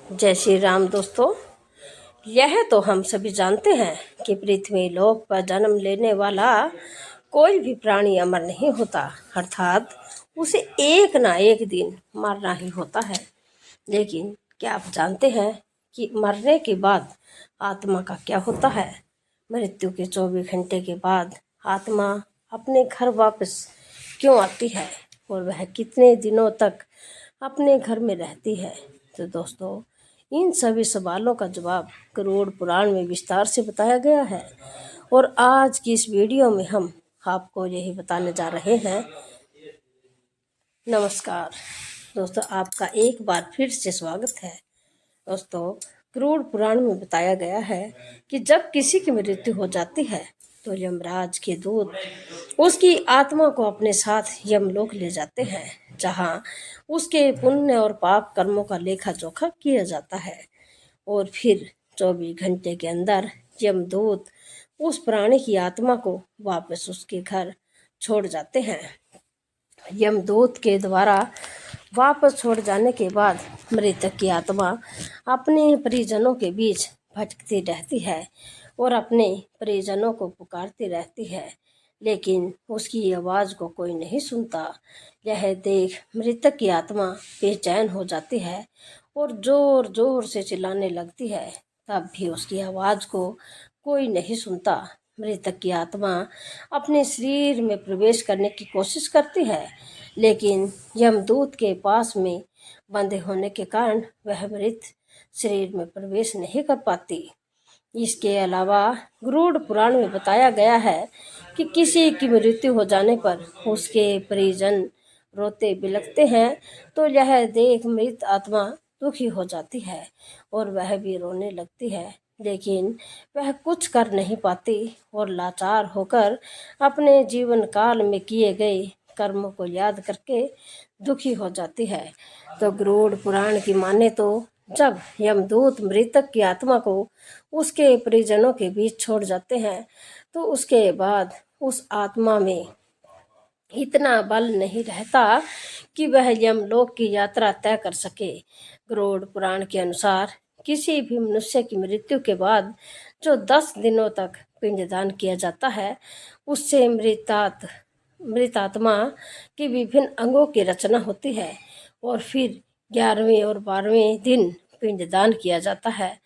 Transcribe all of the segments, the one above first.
जय श्री राम दोस्तों। यह तो हम सभी जानते हैं कि पृथ्वी लोक पर जन्म लेने वाला कोई भी प्राणी अमर नहीं होता, अर्थात उसे एक ना एक दिन मरना ही होता है। लेकिन क्या आप जानते हैं कि मरने के बाद आत्मा का क्या होता है? मृत्यु के 24 घंटे के बाद आत्मा अपने घर वापस क्यों आती है और वह कितने दिनों तक अपने घर में रहती है? तो दोस्तों, इन सभी सवालों का जवाब गरुड़ पुराण में विस्तार से बताया गया है और आज की इस वीडियो में हम आपको यही बताने जा रहे हैं। नमस्कार दोस्तों, आपका एक बार फिर से स्वागत है। दोस्तों, गरुड़ पुराण में बताया गया है कि जब किसी की मृत्यु हो जाती है तो यमराज के दूत उसकी आत्मा को अपने साथ यमलोक ले जाते हैं, जहां उसके पुण्य और पाप कर्मों का लेखा जोखा किया जाता है और फिर 24 घंटे के अंदर यमदूत उस प्राणी की आत्मा को वापस उसके घर छोड़ जाते हैं। यमदूत के द्वारा वापस छोड़ जाने के बाद मृतक की आत्मा अपने परिजनों के बीच भटकती रहती है और अपने परिजनों को पुकारती रहती है, लेकिन उसकी आवाज़ को कोई नहीं सुनता। यह देख मृतक की आत्मा बेचैन हो जाती है और जोर जोर से चिल्लाने लगती है, तब भी उसकी आवाज़ को कोई नहीं सुनता। मृतक की आत्मा अपने शरीर में प्रवेश करने की कोशिश करती है, लेकिन यमदूत के पास में बंधे होने के कारण वह मृत शरीर में प्रवेश नहीं कर पाती। इसके अलावा गरुड़ पुराण में बताया गया है कि किसी की मृत्यु हो जाने पर उसके परिजन रोते बिलखते हैं, तो यह देख मृत आत्मा दुखी हो जाती है और वह भी रोने लगती है, लेकिन वह कुछ कर नहीं पाती और लाचार होकर अपने जीवन काल में किए गए कर्मों को याद करके दुखी हो जाती है। तो गरुड़ पुराण की माने तो जब यमदूत मृतक की आत्मा को उसके परिजनों के बीच छोड़ जाते हैं, तो उसके बाद उस आत्मा में इतना बल नहीं रहता कि वह यमलोक की यात्रा तय कर सके। गरुड़ पुराण के अनुसार किसी भी मनुष्य की मृत्यु के बाद जो 10 दिनों तक पिंडदान किया जाता है, उससे मृत आत्मा की विभिन्न अंगों की रचना होती है और फिर 11वें और 12वें दिन पिंडदान किया जाता है।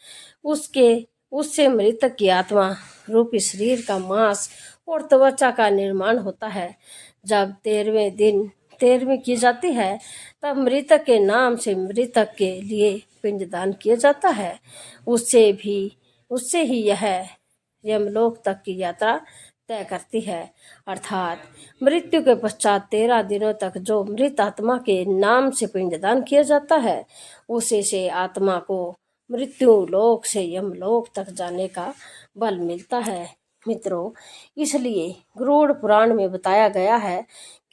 उससे मृतक की आत्मा रूपी शरीर का मांस और त्वचा का निर्माण होता है। जब 13वीं की जाती है, तब मृतक के नाम से मृतक के लिए पिंडदान किया जाता है। उससे ही यह यमलोक तक की यात्रा तय करती है, अर्थात मृत्यु के पश्चात 13 दिनों तक जो मृत आत्मा के नाम से पिंडदान किया जाता है, उसी से आत्मा को मृत्यु लोक से यमलोक तक जाने का बल मिलता है। मित्रों, इसलिए गरुड़ पुराण में बताया गया है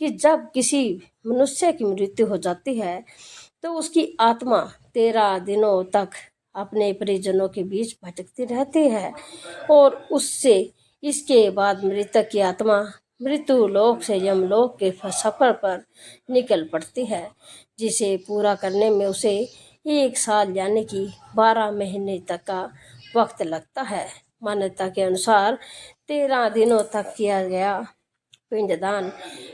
कि जब किसी मनुष्य की मृत्यु हो जाती है, तो उसकी आत्मा 13 दिनों तक अपने परिजनों के बीच भटकती रहती है और इसके बाद मृतक की आत्मा मृत्यु लोक से यमलोक के सफर पर निकल पड़ती है, जिसे पूरा करने में उसे 1 साल यानी कि 12 महीने तक का वक्त लगता है। मान्यता के अनुसार 13 दिनों तक किया गया पिंडदान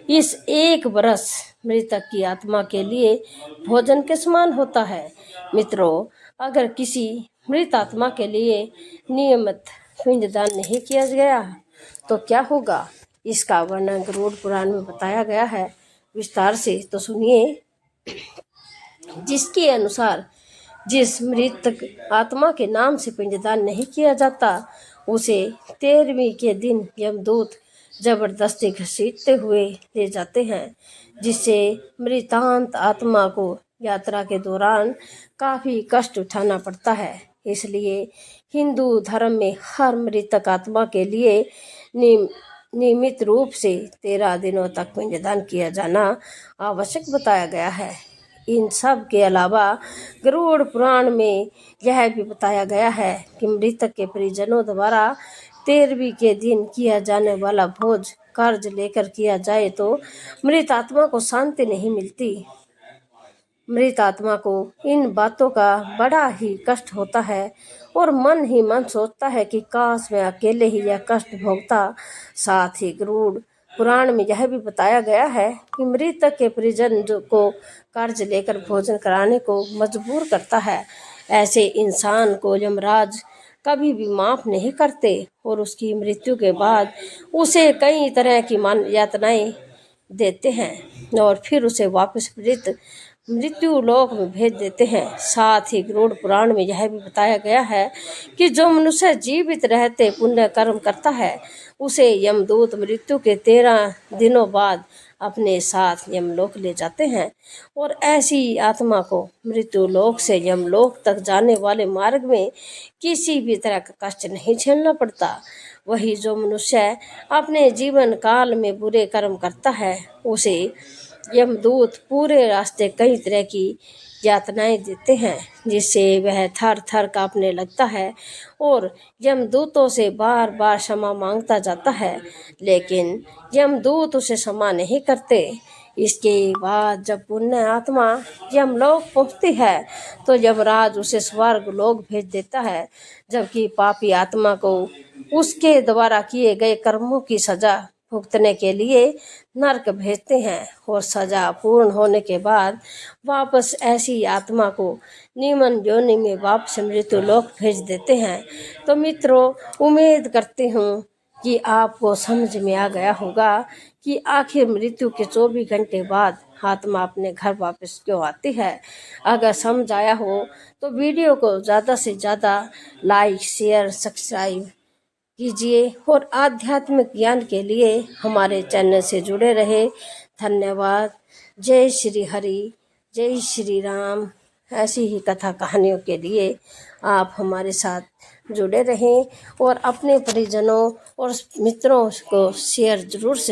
इस 1 बरस मृतक की आत्मा के लिए भोजन के समान होता है। मित्रों, अगर किसी मृत आत्मा के लिए नियमित पिंडदान नहीं किया गया तो क्या होगा, इसका वर्णन गरुड़ पुराण में बताया गया है विस्तार से। तो सुनिए, जिसके अनुसार जिस मृतक आत्मा के नाम से पिंडदान नहीं किया जाता, उसे 13वीं के दिन यमदूत जबरदस्ती घसीटते हुए ले जाते हैं, जिससे मृतांत आत्मा को यात्रा के दौरान काफ़ी कष्ट उठाना पड़ता है। इसलिए हिंदू धर्म में हर मृतक आत्मा के लिए नियमित रूप से 13 दिनों तक पिंडदान किया जाना आवश्यक बताया गया है। इन सब के अलावा गरुड़ पुराण में यह भी बताया गया है कि मृतक के परिजनों द्वारा 13वीं के दिन किया जाने वाला भोज कर्ज लेकर किया जाए तो मृत आत्मा को शांति नहीं मिलती। मृत आत्मा को इन बातों का बड़ा ही कष्ट होता है और मन ही मन सोचता है कि काश मैं अकेले ही यह कष्ट भोगता। साथ ही गरुड़ पुराण में यह भी बताया गया है कि मृतक के परिजन को कर्ज लेकर भोजन कराने को मजबूर करता है। ऐसे इंसान को यमराज कभी भी माफ नहीं करते और उसकी मृत्यु के बाद उसे कई तरह की यातनाएं देते हैं और फिर उसे वापस मृत्यु लोक में भेज देते हैं। साथ ही गरुड़ पुराण में यह भी बताया गया है कि जो मनुष्य जीवित रहते पुण्य कर्म करता है उसे यमदूत मृत्यु के 13 दिनों बाद अपने साथ यमलोक ले जाते हैं और ऐसी आत्मा को मृत्यु लोक से यमलोक तक जाने वाले मार्ग में किसी भी तरह का कष्ट नहीं झेलना पड़ता। वही जो मनुष्य अपने जीवन काल में बुरे कर्म करता है उसे यमदूत पूरे रास्ते कई तरह की यातनाएं देते हैं जिससे वह थर थर कांपने लगता है और यमदूतों से बार बार क्षमा मांगता जाता है, लेकिन यमदूत उसे क्षमा नहीं करते। इसके बाद जब पुण्य आत्मा यमलोक पहुंचती है तो यमराज उसे स्वर्ग लोक भेज देता है, जबकि पापी आत्मा को उसके द्वारा किए गए कर्मों की सजा भुगतने के लिए नरक भेजते हैं और सजा पूर्ण होने के बाद वापस ऐसी आत्मा को निम्न योनि में वापस मृत्यु लोक भेज देते हैं। तो मित्रों, उम्मीद करती हूँ कि आपको समझ में आ गया होगा कि आखिर मृत्यु के 24 घंटे बाद आत्मा अपने घर वापस क्यों आती है। अगर समझ आया हो तो वीडियो को ज़्यादा से ज़्यादा लाइक शेयर सब्सक्राइब कीजिए और आध्यात्मिक ज्ञान के लिए हमारे चैनल से जुड़े रहे। धन्यवाद। जय श्री हरि, जय श्री राम। ऐसी ही कथा कहानियों के लिए आप हमारे साथ जुड़े रहें और अपने परिजनों और मित्रों को शेयर जरूर से